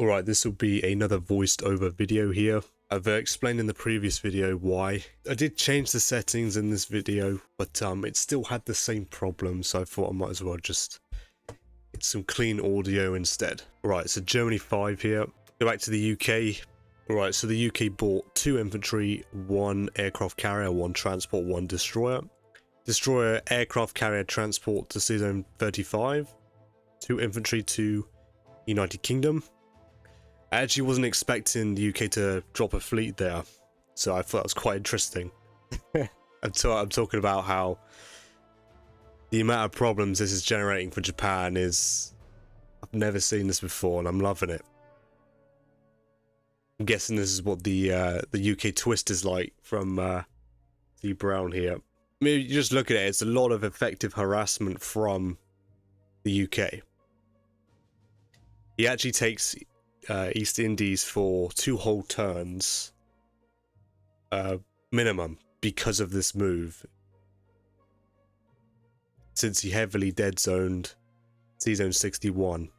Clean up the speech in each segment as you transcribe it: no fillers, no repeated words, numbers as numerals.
Alright, this will be another voiced over video here. I've explained in the previous video why. I did change the settings in this video, but it still had the same problem, so I thought I might as well just get some clean audio instead. Alright, so Germany 5 here. Go back to the UK. Alright, so the UK bought 2 infantry, 1 aircraft carrier, 1 transport, 1 destroyer. Destroyer, aircraft carrier, transport to Sea Zone 35. 2 infantry to United Kingdom. I actually wasn't expecting the UK to drop a fleet there, so I thought that was quite interesting. I'm talking about how the amount of problems this is generating for Japan is... I've never seen this before, and I'm loving it. I'm guessing this is what the UK twist is like from the Brown here. I mean, you just look at it, it's a lot of effective harassment from the UK. He actually takes East Indies for 2 whole turns minimum because of this move, since he heavily dead zoned Sea Zone 61,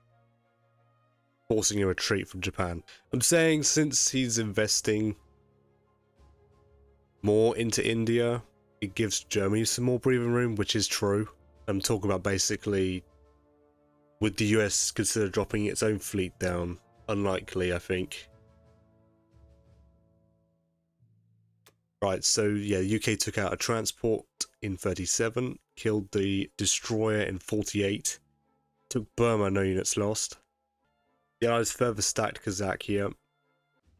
forcing a retreat from Japan. I'm saying since he's investing more into India, it gives Germany some more breathing room, which is true. I'm talking about basically, would the US consider dropping its own fleet down? Unlikely, I think. Right, so yeah, the UK took out a transport in 37, killed the destroyer in 48, took Burma, no units lost. The Allies further stacked Kazakh here.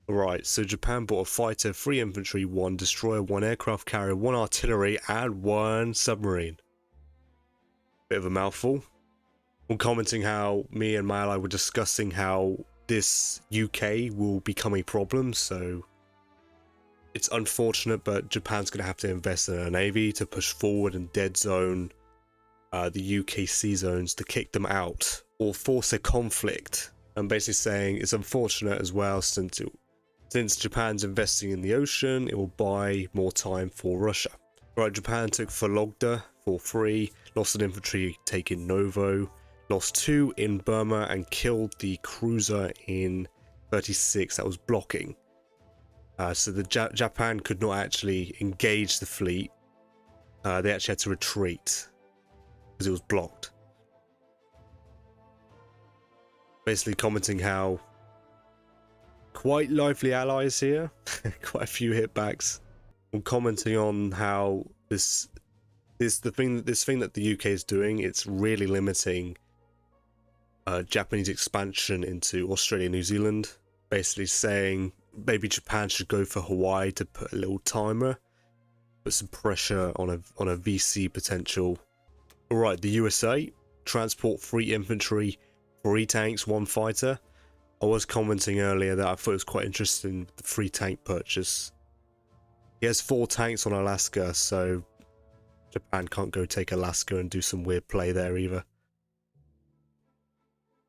Right, so Japan bought a fighter, 3 infantry, 1 destroyer, 1 aircraft carrier, 1 artillery, and 1 submarine. Bit of a mouthful. I'm commenting how me and my ally were discussing how this UK will become a problem, so it's unfortunate, but Japan's going to have to invest in a navy to push forward and dead zone the UK sea zones to kick them out or force a conflict. I'm basically saying it's unfortunate as well, since Japan's investing in the ocean, it will buy more time for Russia. Right, Japan took Vologda for 3, lost an infantry taking Novo, lost 2 in Burma, and killed the cruiser in 36 that was blocking. So the Japan could not actually engage the fleet. They actually had to retreat because it was blocked. Basically commenting how quite lively allies here, quite a few hitbacks. I'm commenting on how this thing that the UK is doing, it's really limiting Japanese expansion into Australia and New Zealand. Basically saying maybe Japan should go for Hawaii to put a little timer, put some pressure on a VC potential. Alright, the USA transport 3 infantry, 3 tanks, 1 fighter. I was commenting earlier that I thought it was quite interesting, the 3 tank purchase. He has 4 tanks on Alaska, so Japan can't go take Alaska and do some weird play there either.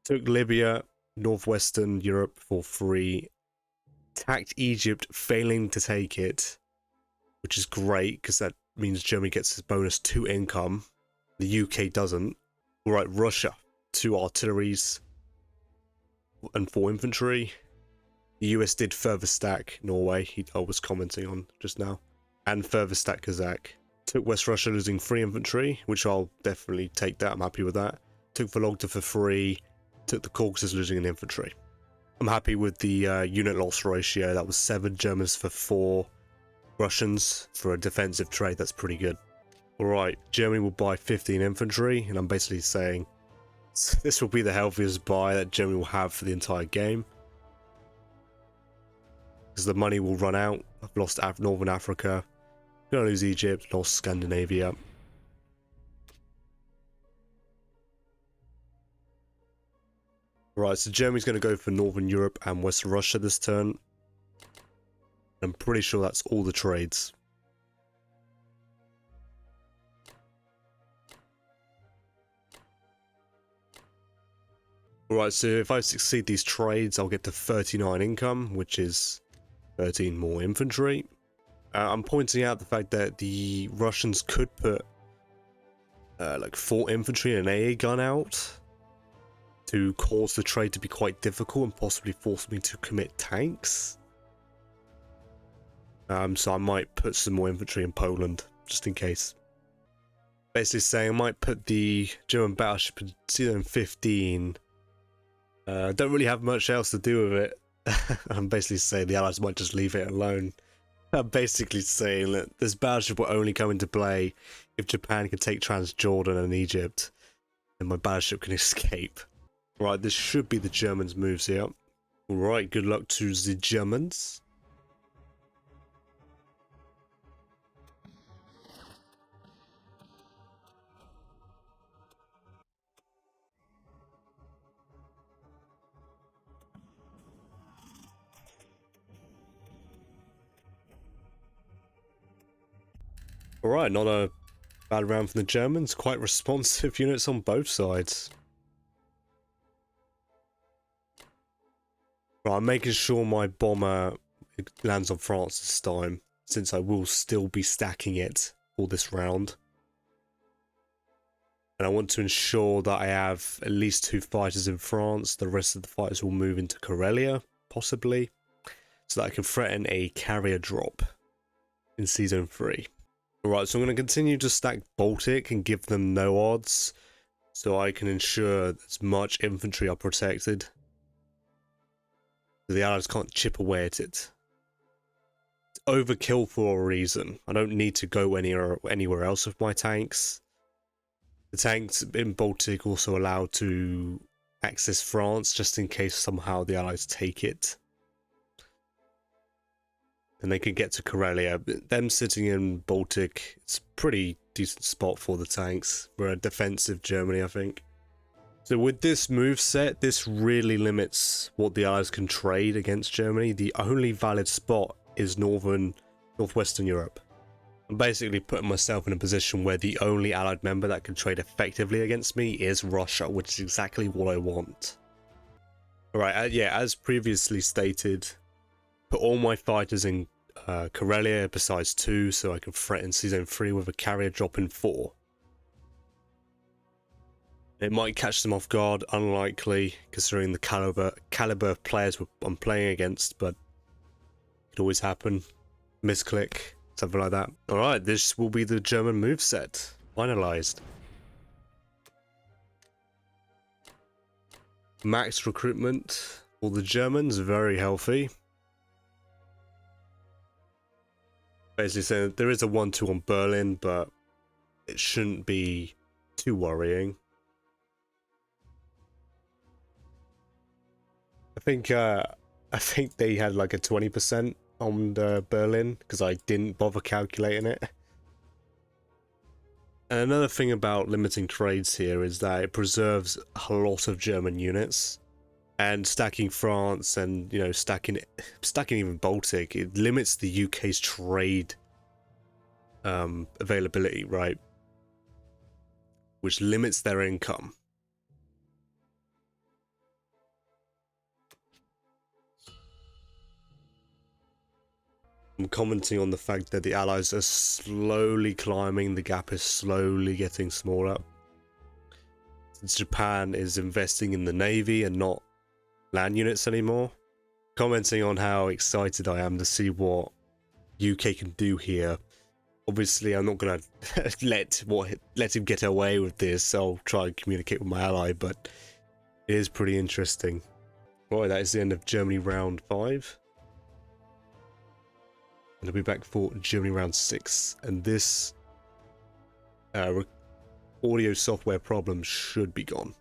Took Libya, northwestern Europe for 3. Attacked Egypt, failing to take it, which is great because that means Germany gets its bonus 2 income. The UK doesn't. Alright, Russia, 2 artilleries and 4 infantry. The US did further stack Norway, I was commenting on just now, and further stack Kazakh. Took West Russia, losing 3 infantry, which I'll definitely take that, I'm happy with that. Took Vologda for 3. Took the Caucasus, losing an infantry. I'm happy with the unit loss ratio. That was 7 Germans for 4 Russians for a defensive trade. That's pretty good. Alright, Germany will buy 15 infantry, and I'm basically saying this will be the healthiest buy that Germany will have for the entire game, because the money will run out. I've lost Northern Africa, gonna lose Egypt, lost Scandinavia. Right, so Germany's going to go for Northern Europe and West Russia this turn. I'm pretty sure that's all the trades. Alright, so if I succeed these trades, I'll get to 39 income, which is 13 more infantry. I'm pointing out the fact that the Russians could put like 4 infantry and an AA gun out to cause the trade to be quite difficult and possibly force me to commit tanks. So I might put some more infantry in Poland, just in case. Basically saying I might put the German battleship in season 15. Don't really have much else to do with it. I'm basically saying the Allies might just leave it alone. I'm basically saying that this battleship will only come into play if Japan can take Transjordan and Egypt, and my battleship can escape. Right, this should be the Germans' moves here. Alright, good luck to the Germans. Alright, not a bad round from the Germans. Quite responsive units on both sides. Right, I'm making sure my bomber lands on France this time, since I will still be stacking it for this round. And I want to ensure that I have at least 2 fighters in France. The rest of the fighters will move into Karelia, possibly, so that I can threaten a carrier drop in Season 3. Alright, so I'm going to continue to stack Baltic and give them no odds, so I can ensure as much infantry are protected. The Allies can't chip away at it. It's overkill for a reason. I don't need to go anywhere else with my tanks. The tanks in Baltic also allow to access France just in case somehow the Allies take it. And they can get to Karelia. Them sitting in Baltic, it's a pretty decent spot for the tanks. We're a defensive Germany, I think. So with this move set, this really limits what the Allies can trade against Germany. The only valid spot is northwestern Europe. I'm basically putting myself in a position where the only Allied member that can trade effectively against me is Russia, which is exactly what I want. Alright, yeah, as previously stated, put all my fighters in Karelia besides 2, so I can threaten Season 3 with a carrier drop in 4. It might catch them off guard, unlikely, considering the caliber of players I'm playing against, but it could always happen. Misclick, something like that. Alright, this will be the German moveset. Finalized. Max recruitment for the Germans, very healthy. Basically saying there is a 1-2 on Berlin, but it shouldn't be too worrying. I think they had like a 20% on Berlin because I didn't bother calculating it. And another thing about limiting trades here is that it preserves a lot of German units, and stacking France and stacking even Baltic, it limits the UK's trade availability, right? Which limits their income. I'm commenting on the fact that the Allies are slowly climbing, the gap is slowly getting smaller. Since Japan is investing in the Navy and not land units anymore. Commenting on how excited I am to see what UK can do here. Obviously, I'm not going to let him get away with this. I'll try and communicate with my ally, but it is pretty interesting. Right, that is the end of Germany round 5. And I'll be back for Germany round 6, and this audio software problem should be gone.